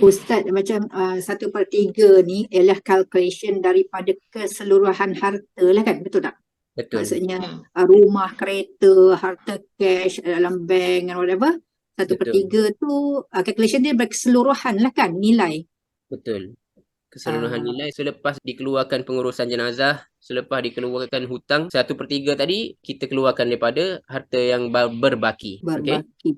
Ustaz, macam 1/3 ni ialah calculation daripada keseluruhan harta lah kan, betul tak? Betul, Maksudnya rumah, kereta, harta cash dalam bank and whatever. Satu per betul, tiga tu calculation dia berkeseluruhan lah kan, nilai. betul. Keseluruhan Uh, nilai selepas dikeluarkan pengurusan jenazah, selepas dikeluarkan hutang, 1/3 tadi kita keluarkan daripada harta yang berbaki. Okey? Berbaki.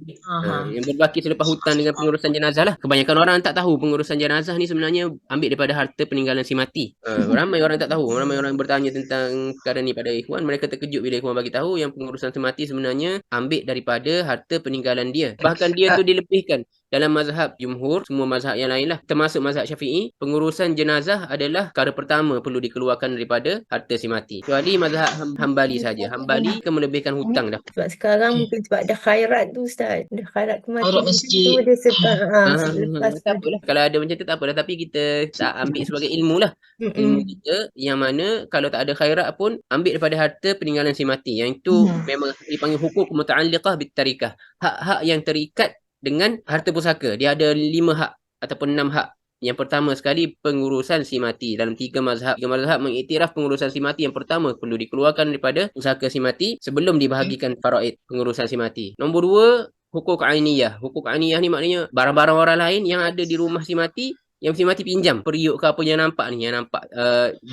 Yang berbaki selepas hutang dengan pengurusan jenazah lah. Kebanyakan orang tak tahu pengurusan jenazah ni sebenarnya ambil daripada harta peninggalan si mati. Ramai orang tak tahu. Ramai orang bertanya tentang perkara ni pada ikhwan. Mereka terkejut bila ikhwan bagi tahu yang pengurusan si mati sebenarnya ambil daripada harta peninggalan dia. Bahkan dia tu dilebihkan. Dalam mazhab jumhur, semua mazhab yang lain lah, termasuk mazhab syafi'i, pengurusan jenazah adalah perkara pertama perlu dikeluarkan daripada harta si mati. Kecuali mazhab Hambali saja. Hambali akan melebihkan hutang dah. Sebab sekarang mungkin sebab ada khairat tu Ustaz. Ada khairat kematian Khairat tu masjid. dia selepas Tak apalah. Kalau ada macam tu tak apa dah. Tapi kita tak ambil sebagai ilmu lah. Ilmu kita yang mana kalau tak ada khairat pun ambil daripada harta peninggalan si mati. Yang itu memang dipanggil hukuk muta'alliqah bitarikah. Hak-hak yang terikat dengan harta pusaka. Dia ada 5 hak ataupun 6 hak. Yang pertama sekali pengurusan si mati. Dalam 3 mazhab. 3 mazhab mengiktiraf pengurusan si mati. Yang pertama perlu dikeluarkan daripada pusaka si mati sebelum dibahagikan faraid pengurusan si mati. Nombor 2, hukuk ainiyah. Hukuk ainiyah ni maknanya barang-barang orang lain yang ada di rumah si mati yang si mati pinjam. Periuk ke apa yang nampak ni. Yang nampak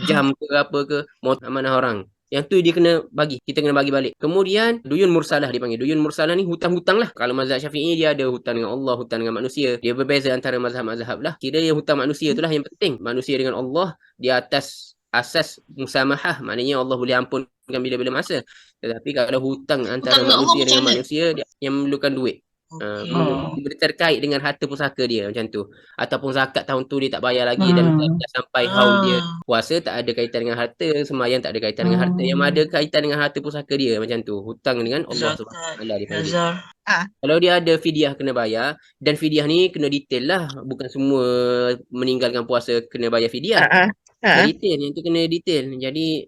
jam ke apa ke. Motor mana orang. Yang tu dia kena bagi. Kita kena bagi balik. Kemudian, duyun mursalah dipanggil. Duyun mursalah ni hutang-hutang lah. Kalau mazhab syafi'i dia ada hutang dengan Allah, hutang dengan manusia. Dia berbeza antara mazhab-mazhab lah. Kira yang hutang manusia tu lah yang penting. Manusia dengan Allah di atas asas musamahah. Maknanya Allah boleh ampunkan bila-bila masa. Tetapi kalau hutang antara Hutang dengan Allah manusia macam dengan mana? manusia, dia yang memerlukan duit. Terkait dengan harta pusaka dia macam tu. Ataupun zakat tahun tu dia tak bayar lagi dan dah sampai haul dia. Puasa tak ada kaitan dengan harta, sembahyang tak ada kaitan dengan harta. Yang ada kaitan dengan harta pusaka dia macam tu. Hutang dengan Allah Zakat, SWT dipanggil. nazar. Kalau dia ada fidyah kena bayar, dan fidyah ni kena detail lah. Bukan semua meninggalkan puasa kena bayar fidyah. Kena detail, yang tu kena detail. Jadi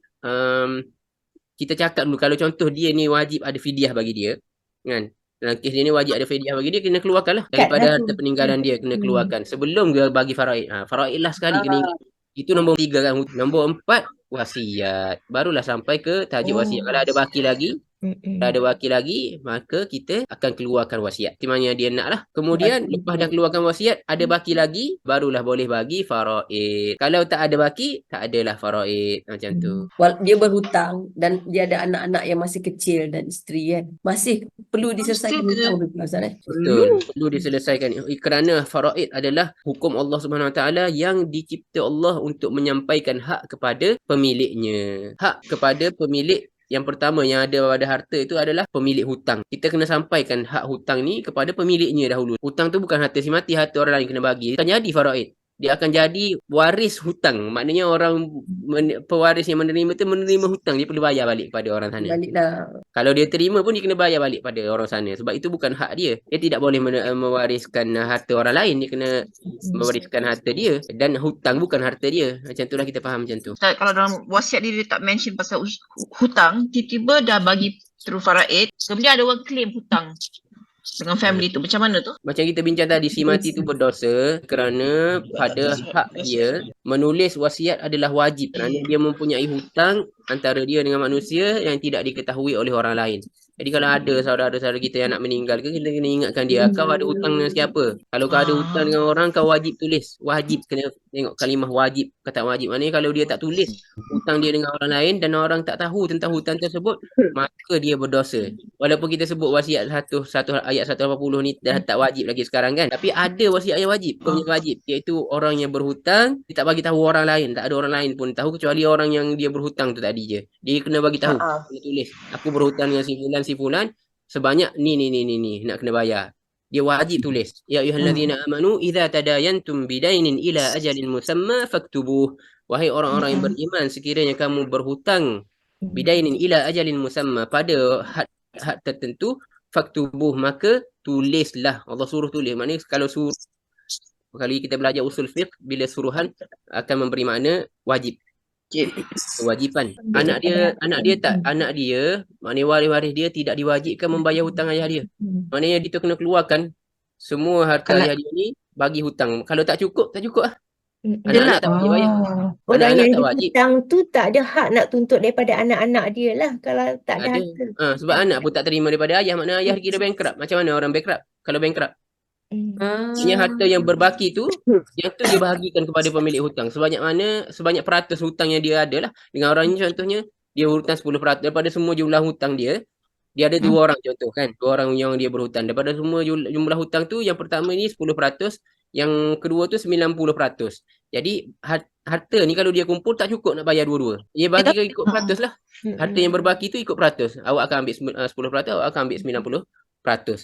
kita cakap dulu kalau contoh dia ni wajib ada fidyah bagi dia, kan? Dalam kes dia ni wajib ada fidyah bagi dia, kena keluarkan lah daripada harta peninggalan dia, kena keluarkan sebelum dia bagi faraid. Faraid lah sekali kena ingat. Itu nombor 3 kan. Nombor 4 wasiat. Barulah sampai ke tajuk wasiat. Kalau ada baki lagi, kalau ada wakil lagi, maka kita akan keluarkan wasiat. Di mana dia nak lah. Kemudian, lepas dah keluarkan wasiat, ada baki lagi, barulah boleh bagi faraid. Kalau tak ada baki, tak adalah faraid. Macam tu. Dia berhutang dan dia ada anak-anak yang masih kecil dan isteri kan. Masih perlu diselesaikan hutang tu Ustaz eh? Betul. Perlu diselesaikan. Kerana faraid adalah hukum Allah Subhanahu Wa Taala yang dicipta Allah untuk menyampaikan hak kepada pemiliknya. Hak kepada pemilik yang pertama yang ada pada harta itu adalah pemilik hutang. Kita kena sampaikan hak hutang ni kepada pemiliknya dahulu. Hutang tu bukan harta si mati, harta orang lain kena bagi. Dia akan jadi faraid. Dia akan jadi waris hutang. Maknanya orang pewaris yang menerima tu menerima hutang. Dia perlu bayar balik kepada orang sana. Baliklah. Kalau dia terima pun dia kena bayar balik pada orang sana. Sebab itu bukan hak dia. Dia tidak boleh mewariskan harta orang lain. Dia kena mewariskan harta dia. Dan hutang bukan harta dia. Macam itulah kita faham macam tu. Ustaz, kalau dalam wasiat dia tak mention pasal hutang, tiba-tiba dah bagi through faraid, kemudian ada orang claim hutang dengan family tu. Macam mana tu? Macam kita bincang tadi, si mati tu berdosa kerana pada hak dia menulis wasiat adalah wajib. Kerana dia mempunyai hutang antara dia dengan manusia yang tidak diketahui oleh orang lain. Jadi kalau ada saudara-saudara kita yang nak meninggal ke, kita kena ingatkan dia, kau ada hutang dengan siapa? Kalau kau ada hutang dengan orang, kau wajib tulis. Wajib, kena tengok kalimah wajib. Kata wajib, maknanya kalau dia tak tulis hutang dia dengan orang lain dan orang tak tahu tentang hutang tersebut, maka dia berdosa. Walaupun kita sebut wasiat satu ayat 180 ni dah tak wajib lagi sekarang kan. Tapi ada wasiat yang wajib. Bukan wajib. Iaitu orang yang berhutang, dia tak bagi tahu orang lain. Tak ada orang lain pun tahu kecuali orang yang dia berhutang tu tadi je. Dia kena bagi tahu. Kena tulis. Aku berhutang dengan si fulan sebanyak ni nak kena bayar. Dia wajib tulis. Ya ayyuhallazina amanu idza tadayantum bidainin ila ajalin musamma faktubuh. Wahai orang-orang yang beriman, sekiranya kamu berhutang bidainin ila ajalin musamma pada had tertentu, faktubuh, maka tulislah. Allah suruh tulis. Maknanya kalau suruh, kali kita belajar usul fiqh, bila suruhan akan memberi makna wajib. Kewajipan. Anak dia maknanya waris-waris dia tidak diwajibkan membayar hutang ayah dia. Maknanya dia kena keluarkan semua harta ayah dia ni bagi hutang. Kalau tak cukup lah. Yelah. Anak-anak tak wajib bayar. Orang Anak-anak yang tak wajib. dihutang tu tak ada hak nak tuntut daripada anak-anak dia lah kalau tak ada Ada. harta. Sebab anak pun tak terima daripada ayah. Maknanya ayah kira bankrupt. Macam mana orang bankrupt? Kalau bankrupt. Maksudnya harta yang berbaki tu, yang tu dia bahagikan kepada pemilik hutang. Sebanyak peratus hutang yang dia ada lah. Dengan orang ni contohnya, dia hutang 10%. Daripada semua jumlah hutang dia ada 2 orang contoh kan. 2 orang yang dia berhutang. Daripada semua jumlah hutang tu, yang pertama ni 10%, yang kedua tu 90%. Jadi harta ni kalau dia kumpul tak cukup nak bayar dua-dua. Dia bagikan ikut peratus lah. Harta yang berbaki tu ikut peratus. Awak akan ambil 10%, awak akan ambil 90%.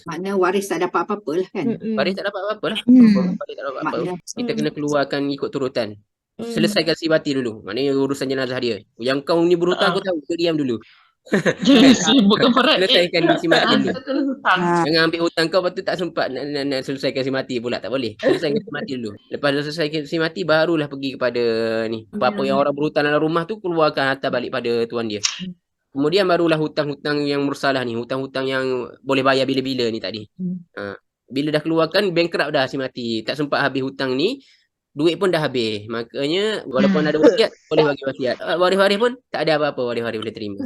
Makna waris tak dapat apa-apa lah kan. Waris tak dapat apa-apa lah. Waris tak dapat apa-apa. Makna Kita kena keluarkan ikut turutan. Selesaikan sifati dulu. Maknanya urusan jenazah dia. Yang kau ni berhutang aku tahu, kau diam dulu. Jadi sibuk kepada Selesaikan si mati dulu. Kena hutang. Jangan ambil hutang kau, lepas tu tak sempat nak selesaikan si mati pula. Tak boleh. Selesaikan si mati dulu. Lepas selesaikan si mati, barulah pergi kepada ni. Apa-apa yang orang berhutang dalam rumah tu, keluarkan harta balik pada tuan dia. Kemudian barulah hutang-hutang yang mursalah ni. Hutang-hutang yang boleh bayar bila-bila ni tadi. Bila dah keluarkan, bankrupt dah si mati. Tak sempat habis hutang ni. Duit pun dah habis. Makanya walaupun ada wasiat, boleh bagi wasiat. Waris-waris pun tak ada apa-apa. Waris-waris boleh terima.